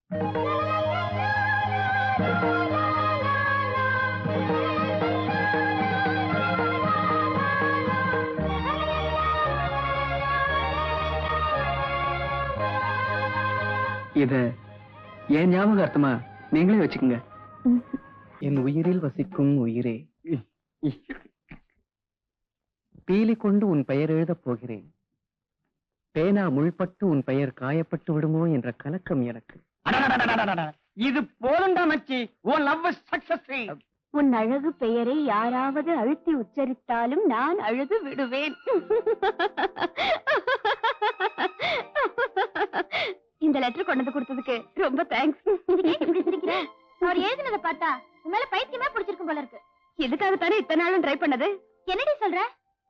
இத என் ஞாபகார்த்தமா நீங்களே வச்சுக்கோங்க. என் உயிரில் வசிக்கும் உயிரே, பீலி கொண்டு உன் பெயர் எழுதப் போகிறேன். பேனா முள்பட்டு உன் பெயர் காயப்பட்டு விடுமோ என்ற கலக்கம் எனக்கு. இது போலண்டா மச்சி, உன் லவ் சக்சஸ். உன் அழகு பெயரை யாராவது அழுத்தி உச்சரித்தாலும் நான் அழுது விடுவேன். இந்த லெட்டர் கொண்டு கொடுத்ததுக்கு ரொம்ப தேங்க்ஸ். அவர் எழுதினதை பார்த்தா உண்மையில பைத்தியமா பிடிச்சிருக்கும் போல இருக்கு. எதுக்காகத்தானே இத்தனை நாளும் ட்ரை பண்ணது? என்னடி சொல்ற?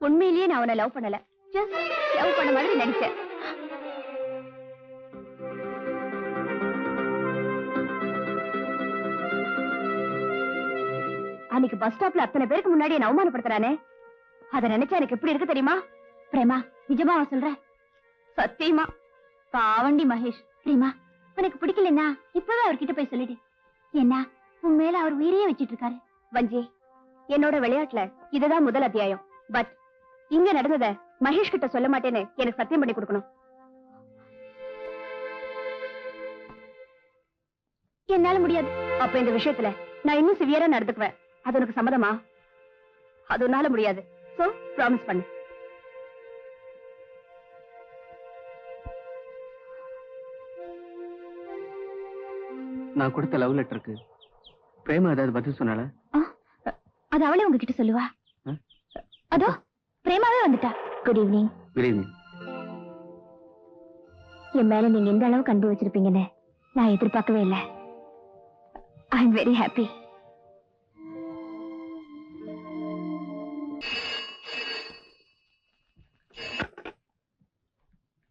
உண்மையிலேயே நான் அவனை லவ் பண்ணல, ஜஸ்ட் லவ் பண்ண மாதிரி நடிச்சேன். அன்னைக்கு பஸ் ஸ்டாப்ல அத்தனை பேருக்கு முன்னாடி என்ன அவமானப்படுத்துறானே, அத நினைச்சா எனக்கு எப்படி இருக்கு தெரியுமா? பிரேமா, நிஜமா அவன் சொல்ற? சத்தியமா. பாவண்டி மகேஷ். பிரேமா, உனக்கு பிடிக்கலன்னா இப்பவே அவர்கிட்ட போய் சொல்லிடு. என்ன, உன் மேல அவர் உயிரையே வச்சிட்டு இருக்காரு. வஞ்சி, என்னோட விளையாட்டுல இதுதான் முதல் அத்தியாயம். பட் இங்க நடந்தத மகேஷ் கிட்ட சொல்ல மாட்டேன்னு எனக்கு சத்தியம் பண்ணி கொடுக்கணும். என்னால முடியாது. அப்ப இந்த விஷயத்துல நான் இன்னும் சிவியரா நடந்துக்குவேன். அது உனக்கு சம்மதமா? அது உன்னால முடியாது. சோ ப்ராமிஸ் பண்ணு. நான் கொடுத்த லவ் லெட்டருக்கு பிரேமா ஏதாவது பதில் சொன்னால? அது அவளே உங்ககிட்ட சொல்லுவா. அதோ பிரேமாவே வந்துட்டா. Good evening. Good evening. என் மேல நீங்க எந்த அளவுக்கு அன்பு வச்சிருப்பீங்கன்னு நான் எதிர்பார்க்கவே இல்லை. I am very happy.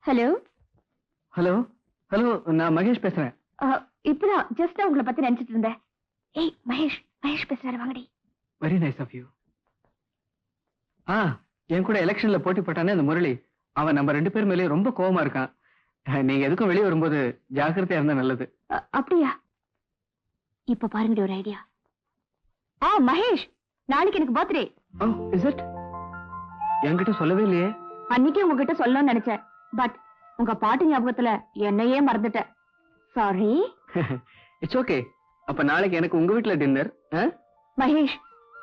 Hello hello hello, நான் மகேஷ் பேசுறேன். இப்பதான் ஜஸ்ட் உங்களை பத்தி நினைச்சிட்டு இருந்தேன். ஏய் மகேஷ், மகேஷ் பேசுறாரு, வாங்கடி. Very nice of you. என் கூட எலெக்ஷன்ல போட்டி போட்டானே அந்த முரளி, அவன் நம்ம 2 பேர் மேலேயும் ரொம்ப கோவமா இருக்கான். நீங்க எதுக்கும் வெளியே வரும்போது ஜாக்கிரதையா இருந்தா நல்லது. அப்படியா? இப்ப பாருங்க ஒரு ஐடியா. மகேஷ், நாளைக்கு எனக்கு பர்த்டே. Is it? என்கிட்ட சொல்லவே இல்லையே. அன்னைக்கு உங்ககிட்ட சொல்லணும்னு நினைச்சேன். பட் உங்க பாட்டு ஞாபகத்துல என்னையே மறந்துட்டேன். சாரி. It's okay. அப்ப நாளைக்கு எனக்கு உங்க வீட்டுல டின்னர். மகேஷ்,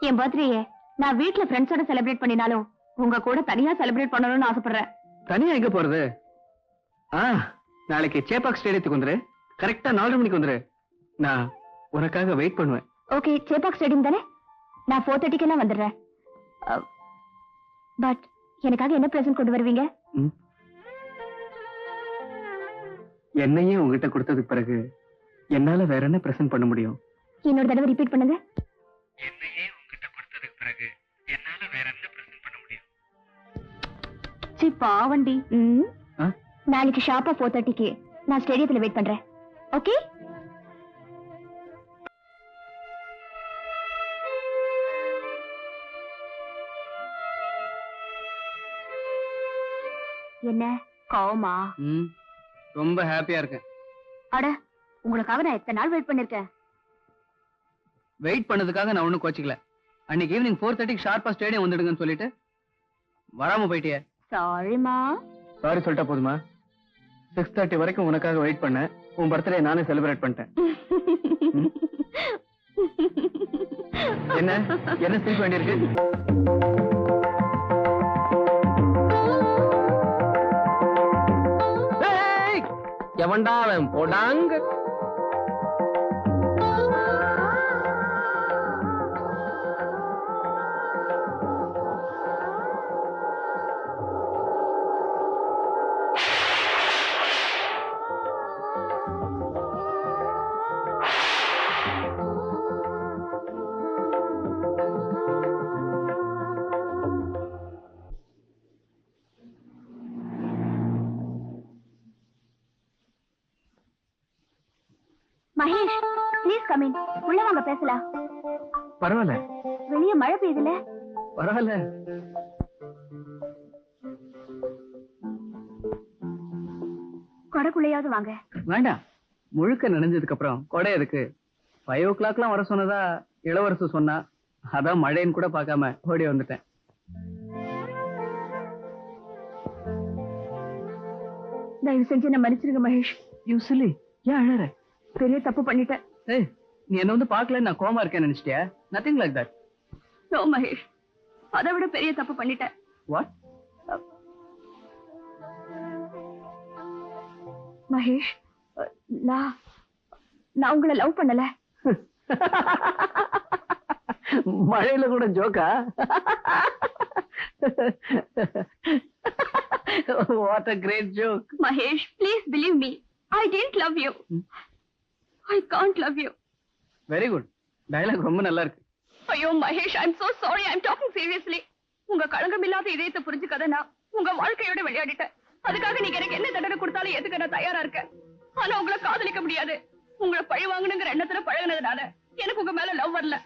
என் பர்த்டேயே நான் வீட்டுல ஃப்ரெண்ட்ஸோட செலிப்ரேட் பண்ணினாலும் உங்க கூட தனியா செலிப்ரேட் பண்ணணும்னு ஆசைப்படுறேன். தனியா எங்க போறது? நாளைக்கு சேப்பாக் ஸ்டேடியத்துக்கு வந்துரு. கரெக்டா 4 மணிக்கு வந்துரு. நான் உனக்காக வெயிட் பண்ணுவேன். ஓகே, சேப்பாக் ஸ்டேடியம் தானே? நான் 4:30 எல்லாம் வந்துடுறேன். பட் எனக்காக என்ன பிரசன்ட் கொண்டு வருவீங்க? என்னையே உங்ககிட்ட கொடுத்ததுக்கு பிறகு என்னால வேற என்ன பிரசன்ட் பண்ண முடியும்? இன்னொரு தடவை ரிப்பீட் பண்ணுங்க. என்னையே உங்ககிட்ட கொடுத்ததுக்கு பிறகு என்னால வேற என்ன பிரசன்ட் பண்ண முடியும்? சி பாவண்டி. நாளைக்கு ஷார்ப்பா 4:30க்கு நான் ஸ்டேடியத்துல வெயிட் பண்றேன். ஓகே? என்ன கோவமா? ரொம்ப ஹாப்பியா இருக்கேன். அட, உங்களுக்காக நான் எத்தனை நாள் வெயிட் பண்ணிருக்கேன். வெயிட் பண்ணதுக்காக நான் ஒண்ணும் கோச்சிக்கல. அன்னைக்கு ஈவினிங் 4:30க்கு ஷார்ப்பா ஸ்டேடியம் வந்துடுங்கன்னு சொல்லிட்டு வராம போயிட்டியே. சாரிமா. சாரி சொல்லிட்டா போதுமா? 6:30 வரைக்கும் உனக்காக வெயிட் பண்ணேன். உன் பர்த்டே நானே செலிப்ரேட் பண்ணிட்டேன். என்ன என்ன சிரிக்க வேண்டியிருக்கு? எவன்டா அவன் போடாங்க? Mahesh, please come in. உள்ள வாங்க, பேசலாம். பரவாயில்ல. வெளிய மழை பெய்யுதுல? பரவாயில்ல. கொடைக்குள்ளையாவது வாங்க. வேண்டாம், முழுக்க நனைஞ்சதுக்கு அப்புறம் கொடை எதுக்கு? 5 o'clockலாம் வர சொன்னதா இளவரசு சொன்னா. அதான் மழைன்னு கூட பார்க்காம ஓடி வந்துட்டேன். தயவு செஞ்சு என்ன மன்னிச்சிருங்க மகேஷ். யூசிலி ஏன் அழற? பெரிய தப்பு பண்ணிட்டேன். ஏய், நீ என்ன வந்து பார்க்கல, நான் கோமா இருக்கேன்னு நினைச்சிட்டியா? Nothing like that. No Mahesh, அதை விட பெரிய தப்பு பண்ணிட்டேன். வாட்? மகேஷ், நான் உங்களை லவ் பண்ணல. மழையில கூட ஜோக்கா? What a great joke. Mahesh, please believe me. I didn't love you. I can't love you. Very good. Dialogue ரொம்ப நல்லா இருக்கு. ஐயோ Mahesh, I'm so sorry. I'm talking seriously. உங்க களங்கமில்லாத இதயத்தை புரிஞ்சுக்கதனா உங்க வாழ்க்கையோட விளையாடிட்டேன். அதுக்காக நீங்க எனக்கு என்ன தண்டனை கொடுத்தாலும் எதுக்கு நான் தயாரா இருக்கேன். ஆனா உங்களை காதலிக்க முடியாது. உங்களை பழி வாங்கணுங்கிற எண்ணத்துல பழகுனதுனால எனக்கு உங்க மேல லவ் வரல.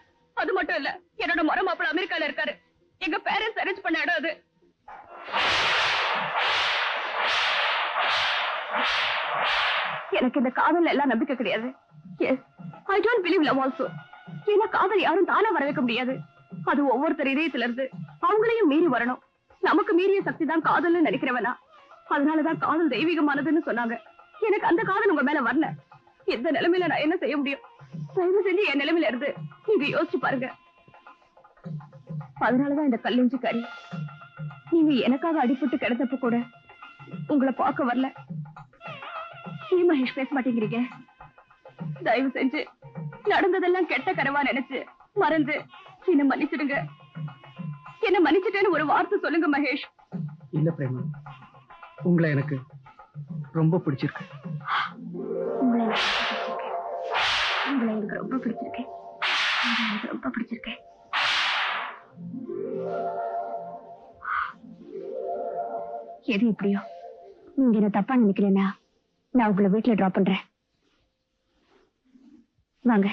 அது மட்டும் இல்ல, என்னோட மர மாப்பிள்ள அமெரிக்கால இருக்காரு. எங்க பேரண்ட்ஸ் அரேஞ்ச் பண்ண இடம் அது. எனக்கு இந்த காதல் எல்லாம் நம்பிக்கை கிடையாது. Yes, I don't believe love also. ஏன்னா காதல் யாரும் தானா வர வைக்க முடியாது. அது ஒவ்வொருத்தர் இதயத்துல இருந்து அவங்களையும் மீறி வரணும். நமக்கு மீறிய சக்தி தான் காதல்னு நினைக்கிறவனா. அதனாலதான் காதல் தெய்வீகமானதுன்னு சொன்னாங்க. எனக்கு அந்த காதல் உங்க மேல வரல. எந்த நிலைமையில நான் என்ன செய்ய முடியும்? தயவு செஞ்சு என் நிலைமையில இருந்து நீங்க யோசிச்சு பாருங்க. அதனாலதான் இந்த கல்லிஞ்சி கறி. நீங்க எனக்காக அடிபட்டு கிடந்தப்ப கூட உங்களை பார்க்க வரல. ஏன் மகேஷ் பேச மாட்டேங்கிறீங்க? தயவு செஞ்சு நடந்ததெல்லாம் கெட்ட கனவா நினைச்சு மறந்து என்ன மன்னிச்சிடுங்க. என்ன மன்னிச்சிட்டேன்னு ஒரு வார்த்தை சொல்லுங்க மகேஷ். இல்ல பிரேமா, உங்களை எனக்கு ரொம்ப பிடிச்சிருக்கு. உங்களை எனக்கு ரொம்ப பிடிச்சிருக்கு. எனக்கு ரொம்ப பிடிச்சிருக்கு. எது எப்படியோ நீங்க என்ன தப்பா நினைக்கிறேன்னா நான் உங்களை வீட்டுல டிராப் பண்றேன். வாங்க.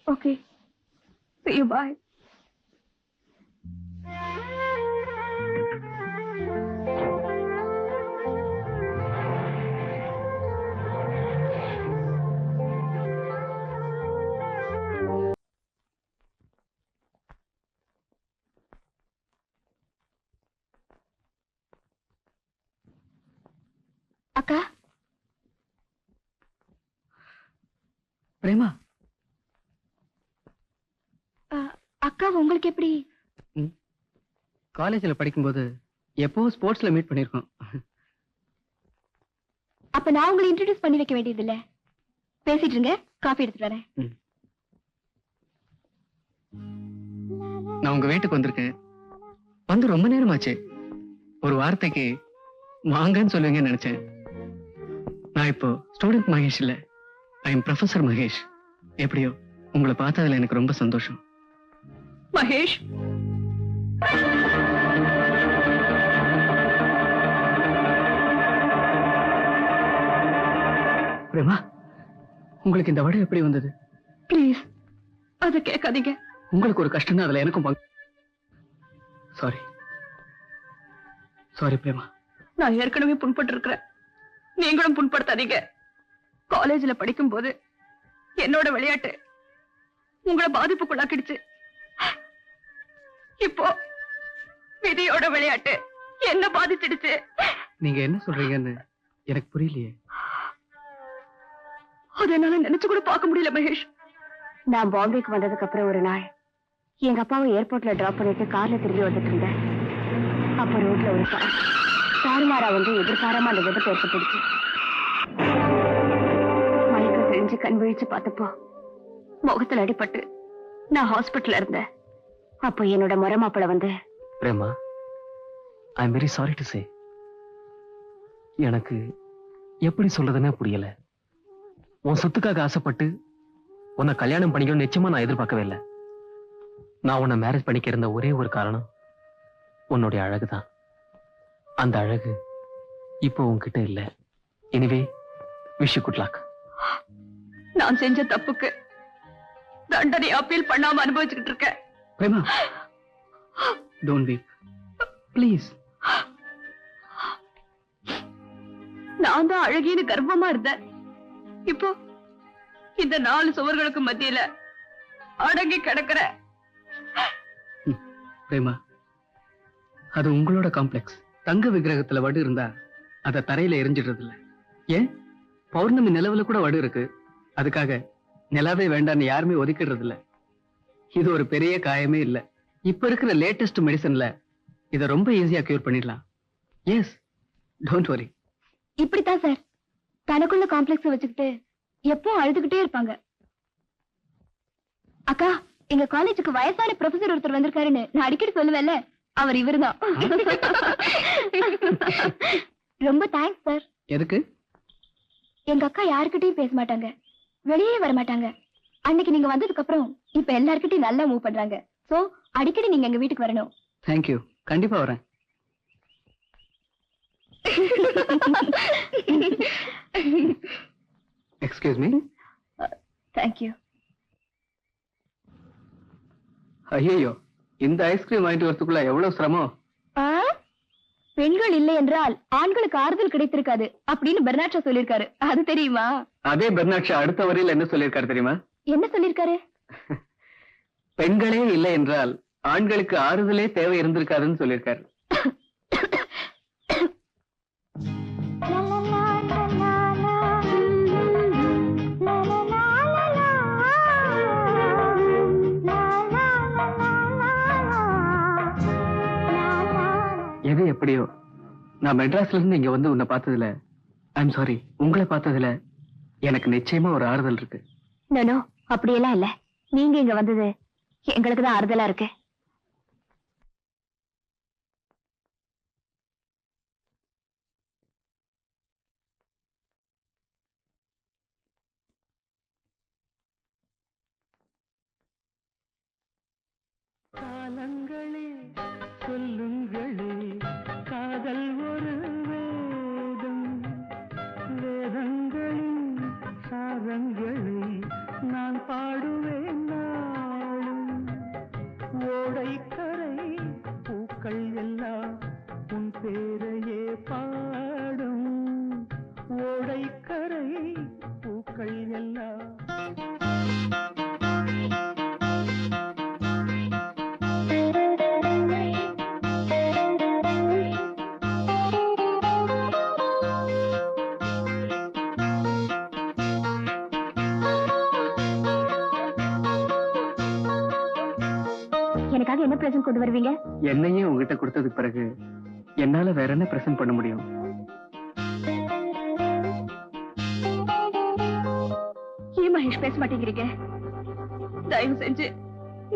Okay, see you, bye. அக்கா. பிரேமா, அக்கா உங்களுக்கு எப்படி? காலேஜ்ல படிக்கும்போது எப்போ ஸ்போர்ட்ஸ்ல மீட் பண்ணிருக்கோம். அப்ப நான் உங்களை இன்ட்ரோடியூஸ் பண்ணி வைக்க வேண்டியது இல்ல. பேசிட்டு இருங்க, காஃபி எடுத்துட்டு வரேன். நான் உங்க வீட்டுக்கு வந்திருக்கேன். வந்து ரொம்ப நேரமாச்சு. ஒரு வார்த்தைக்கு வாங்கன்னு சொல்லுவீங்கன்னு நினைச்சேன். நான் இப்போ ஸ்டூடெண்ட் மகேஷ் இல்ல, ஐ எம் ப்ரொஃபசர் மகேஷ். எப்படியோ உங்களை பார்த்ததுல எனக்கு ரொம்ப சந்தோஷம். மகேஷ், பிரேமா, உங்களுக்கு இந்த வடை எப்படி வந்தது? ப்ளீஸ் அதை கேட்காதீங்க. உங்களுக்கு ஒரு கஷ்டம் அதுல எனக்கும் பங்கு. Sorry sorry Prema. நான் ஏற்கனவே புண்பட்டு இருக்கிறேன். நீங்களும் புண்படுத்தாதீங்க. காலேஜ்ல படிக்கும் போது என்னோட விளையாட்டு உங்களை பாதிப்புக்குள்ளாக்கிடுச்சு. இப்போ விதியோட விளையாட்டு என்ன பாதிச்சிடுச்சு. நீங்க என்ன சொல்றீங்கன்னு எனக்கு புரியலையே. அதனால நினைச்சு கூட பார்க்க முடியல மகேஷ். நான் பாம்பேக்கு வந்ததுக்கு அப்புறம் ஒரு நாள் எங்க அப்பாவை ஏர்போர்ட்ல டிராப் பண்ணிட்டு கார்ல திரும்பி வந்துட்டு இருந்தேன். அப்ப ரோட்ல ஒரு கார் தாறுமாறா வந்து எதிர்பாராம அந்த விபத்து ஏற்பட்டுடுச்சு. மயக்க தெரிஞ்சு கண் விழிச்சு பார்த்தப்போ முகத்துல அடிபட்டு நான் ஹாஸ்பிட்டல்ல இருந்தேன். அப்போ என்னோட மரமாப்பிள வந்து, பிரேமா, ஐ am very sorry to say. எனக்கு எப்படி சொல்றதுன்னே புரியல. உன் சொத்துக்காக ஆசைப்பட்டு உன்னை கல்யாணம் பண்ணிக்கணும் நிச்சயமா நான் எதிர்பார்க்கவே இல்லை. நான் உன்னை மேரேஜ் பண்ணிக்க இருந்த ஒரே ஒரு காரணம் உன்னுடைய அழகுதான். அந்த அழகு இப்போ உன்கிட்ட இல்ல. Anyway, wish you good luck. நான் செஞ்ச தப்புக்கு தண்டனை அப்பீல் பண்ணாம அனுபவிச்சுக்கிட்டு இருக்கேன். Prema, don't வீப் please. நான் தான் அழகின்னு கர்வமா இருந்தேன். இப்போ இந்த 4 சுவர்களுக்கு மத்தியில அடங்கி கிடக்குற. பிரேமா, அது உங்களோட காம்ப்ளெக்ஸ். தங்க விக்கிரகத்துல வடு இருந்தா அத தரையில எரிஞ்சிடுறது இல்ல. ஏன் பௌர்ணமி நிலவுல கூட வடு இருக்கு. அதுக்காக நிலாவே வேண்டான்னு யாருமே ஒதுக்கிடுறது இல்ல. இது ஒரு பெரிய காயமே இல்ல. இப்ப இருக்கிற லேட்டஸ்ட் மெடிசன்ல இத ரொம்ப ஈஸியா கியூர் பண்ணிடலாம். S, don't worry. இப்படித்தான் சார் தனக்குள்ள காம்ப்ளெக்ஸ் வச்சுக்கிட்டு எப்பவும் அழுதுகிட்டே இருப்பாங்க. அக்கா, எங்க காலேஜுக்கு வயசான ப்ரொஃபசர் ஒருத்தர் வந்திருக்காருன்னு நான் அடிக்கடி சொல்லுவேன்ல, அவர் இவருதான். ரொம்ப தேங்க்ஸ் சார். எதுக்கு? எங்க அக்கா யாருக்கிட்டையும் பேச மாட்டாங்க, வெளியே வர மாட்டாங்க. அன்னைக்கு நீங்க வந்ததுக்கு அப்புறம் இப்ப எல்லார்கிட்டயும் நல்லா மூவ் பண்றாங்க. சோ அடிக்கடி நீங்க எங்க வீட்டுக்கு வரணும். தேங்க்யூ, கண்டிப்பா வரேன். Excuse me. தேங்க்யூ. ஐயோ, இந்த ஐஸ்கிரீம் வாங்கிட்டு வரதுக்குள்ள எவ்வளவு சிரமம். பெண்கள் இல்லை என்றால் ஆண்களுக்கு ஆறுதல் கிடைத்திருக்காது அப்படின்னு பெர்னாட்ஷா சொல்லிருக்காரு. அது தெரியுமா? அதே பெர்னாட்ஷா அடுத்த வரையில் என்ன சொல்லியிருக்காரு தெரியுமா? என்ன சொல்லிருக்காரு? பெண்களே இல்லை என்றால் ஆண்களுக்கு ஆறுதலே தேவை இருந்திருக்காதுன்னு சொல்லியிருக்காரு. எது எப்படியோ, நான் மெட்ராஸ்ல இருந்து இங்க வந்து உன்னை பார்த்ததுல, ஐம் சாரி, உங்களை பார்த்ததுல எனக்கு நிச்சயமா ஒரு ஆறுதல் இருக்கு. நோ, அப்படியெல்லாம் இல்ல. நீங்க இங்க வந்தது எங்களுக்கு தான் ஆறுதலா இருக்கு. காலங்களே சொல்லுங்களே, காதல் ஒரு வேதம், வேதங்களின் சாரங்களை நான் பாடுவேன் நாளும். ஓடைக்கரை பூக்கள் எல்லாம் உன் பேரையே பாடும். ஓடைக்கரை பூக்கள் எல்லாம் எனக்காக என்ன பிரசன்ட் கொண்டு வருவீங்க? என்னையே உங்ககிட்ட கொடுத்ததுக்கு பிறகு என்னால வேற என்ன பிரசன்ட் பண்ண முடியும்? ஏன் மகேஷ் பேச மாட்டேங்கிறீங்க? தயவு செஞ்சு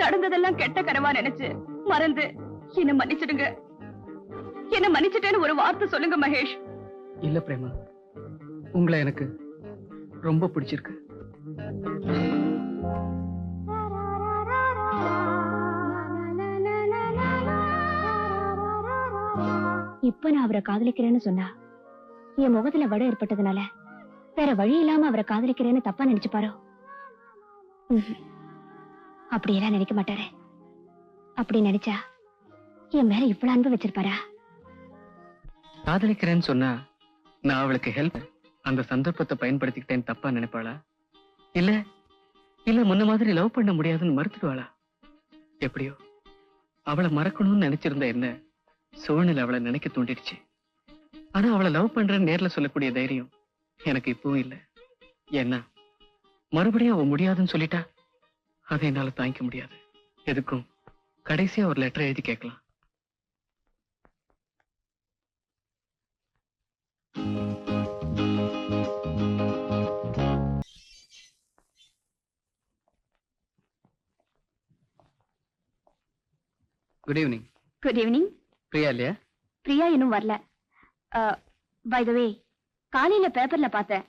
நடந்ததெல்லாம் கெட்ட கனவா நினைச்சு மறந்து என்ன மன்னிச்சிடுங்க. என்ன மன்னிச்சிட்டேன்னு ஒரு வார்த்தை சொல்லுங்க மகேஷ். இல்ல பிரேமா, உங்களை எனக்கு ரொம்ப பிடிச்சிருக்கு. இப்ப நான் அவரை காதலிக்கிறேன்னு சொன்னா என் முகத்துல வடு ஏற்பட்டதுனால வேற வழி இல்லாம அவரை காதலிக்கிறேன்னு தப்பா நினைச்சுப்பாரோ? அப்படியெல்லாம் நினைக்க மாட்டாரு. அப்படி நினைச்சா என் மேல இவ்வளவு அன்பு வச்சிருப்பாரா? காதலிக்கிறேன்னு சொன்னா நான் அவளுக்கு ஹெல்ப், அந்த சந்தர்ப்பத்தை பயன்படுத்திக்கிட்டேன்னு தப்பா நினைப்பாளா? இல்ல இல்ல முன்ன மாதிரி லவ் பண்ண முடியாதுன்னு மறுத்துடுவாளா? எப்படியோ அவளை மறக்கணும்னு நினைச்சிருந்த என்ன சூழ்நிலை அவளை நினைக்க தூண்டிடுச்சு. ஆனா அவளை லவ் பண்றேன்னு நேர்ல சொல்லக்கூடிய தைரியம் எனக்கு இப்பவும் இல்ல. ஏன்னா மறுபடியும் அவ முடியாதுன்னு சொல்லிட்டா அதை என்னால தாங்கிக்க முடியாது. எதுக்கும் கடைசியா ஒரு லெட்டர் எழுதி கேட்கலாம். Good evening. Good evening. Priya இல்லையா? பிரியா இன்னும் வரல. பை த வே, காலையில பேப்பர்ல பார்த்தேன்,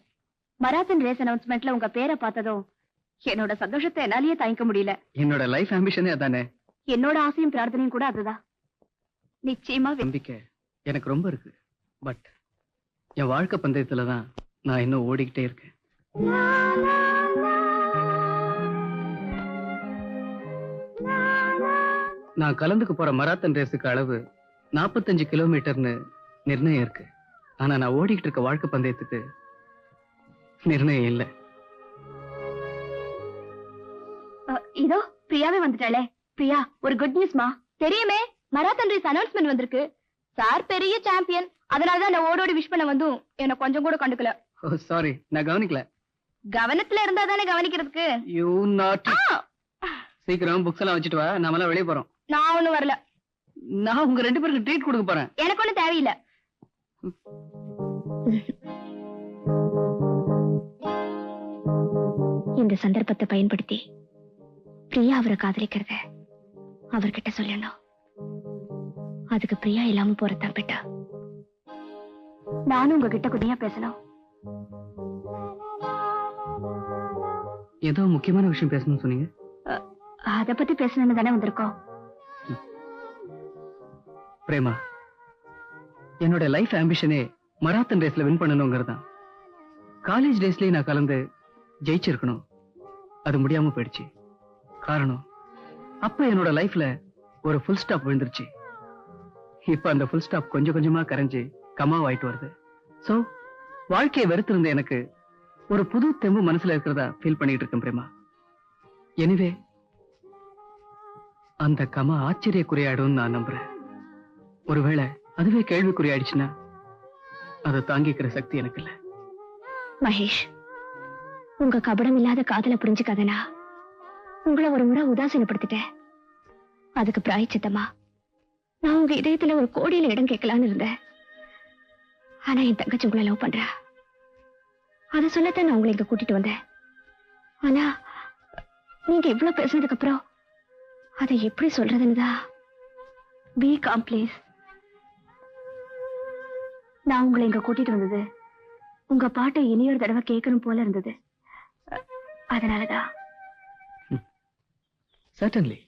மராத்தன் ரேஸ் அனௌன்ஸ்மெண்ட்ல உங்க பேரை பார்த்ததும் என்னோட சந்தோஷத்தை என்னாலேயே தாங்கிக்க முடியல. என்னோட லைஃப் ஆம்பிஷனே அதானே. என்னோட ஆசையும் பிரார்த்தனையும் கூட அதுதான். நிச்சயமா நம்பிக்கை எனக்கு ரொம்ப இருக்கு. பட் என் வாழ்க்கை பந்தயத்துலதான் நான் இன்னும் ஓடிக்கிட்டே இருக்கேன். நான் கலந்துக்க போற மராத்தன் ரேஸுக்கு அளவு 45 கிலோமீட்டர்னு நிர்ணயம் இருக்கு. ஆனா நான் ஓடிக்கிட்டு இருக்க வாழ்க்கை பந்தயத்துக்கு நிர்ணயம் இல்ல. இதோ பிரியாவே வந்துட்டாளே. பிரியா, ஒரு குட் நியூஸ்மா. தெரியுமே, மராத்தான் ரேஸ் அனௌன்ஸ்மெண்ட் வந்திருக்கு. சார் பெரிய சாம்பியன். அதனாலதான் நான் ஓடோடி விஷ் பண்ண வந்தும் என்ன கொஞ்சம் கூட கண்டுக்கல. ஓ சாரி, நான் கவனிக்கல. கவனத்துல இருந்தா தானே கவனிக்கிறதுக்கு. You not. சீக்கிரம் புக்ஸ் எல்லாம் வச்சுட்டு வா, நாமெல்லாம் வெளியே போறோம். நான் ஒண்ணும் வரல. நான் உங்க 2 பேருக்கு ட்ரீட் கொடுக்க போறேன். எனக்கு ஒண்ணும் தேவையில்லை. இந்த சந்தர்ப்பத்தை பயன்படுத்தி பிரியா அவரை காதலிக்கிறத அவர்கிட்ட சொல்லணும். அதுக்கு பிரியா இல்லாம போறதான் பெட்டா. நானும் உங்ககிட்ட குடியா பேசணும். ஏதோ முக்கியமான விஷயம் பேசணும்னு சொன்னீங்க. அத பத்தி பேசணும்னு தானே வந்திருக்கோம். பிரேமா, என்னோட லைஃப் ஆம்பிஷனே மராத்தன் ரேஸ்ல வின் பண்ணணுங்கிறதான். காலேஜ் டேஸ்லயே நான் கலந்து ஜெயிச்சிருக்கணும். அது முடியாம போயிடுச்சு. காரணம், அப்ப என்னோட லைஃப்ல ஒரு ஃபுல் ஸ்டாப் விழுந்துருச்சு. இப்ப அந்த ஃபுல் ஸ்டாப் கொஞ்சம் கொஞ்சமா கரைஞ்சு கமாவாயிட்டு வருது. சோ வாழ்க்கையை வெறுத்திருந்த எனக்கு ஒரு புது தெம்பு மனசுல இருக்கிறதா ஃபீல் பண்ணிட்டு இருக்கேன் பிரேமா. எனிவே, அந்த கமா ஆச்சரியக்குறியாடும் நான் நம்புறேன். ஒருவேளை அதுவே கேள்விக்குறியாயிடுச்சுன்னா அதை தாங்கிக்கிற சக்தி எனக்கு இல்ல. மகேஷ், உங்க கபடம் இல்லாத காதலை புரிஞ்சுக்காதனா உங்களை ஒரு முறை உதாசீனப்படுத்திட்டேன். அதுக்கு பிராயச்சித்தமா நான் உங்க இதயத்துல ஒரு கோடியில இடம் கேட்கலான்னு இருந்தேன். ஆனா என் தங்கச்சி உங்களை லவ் பண்றா. அதை சொல்லத்தான் நான் உங்களை இங்க கூட்டிட்டு வந்தேன். ஆனா நீங்க இவ்வளவு பேசுனதுக்கு அப்புறம் அதை எப்படி சொல்றதுன்னுதான். B com please. நான் உங்களை இங்க கூட்டிட்டு வந்தது உங்க பாட்டை இனியொரு தடவை கேட்கணும் போல இருந்தது. அதனாலதான். Certainly.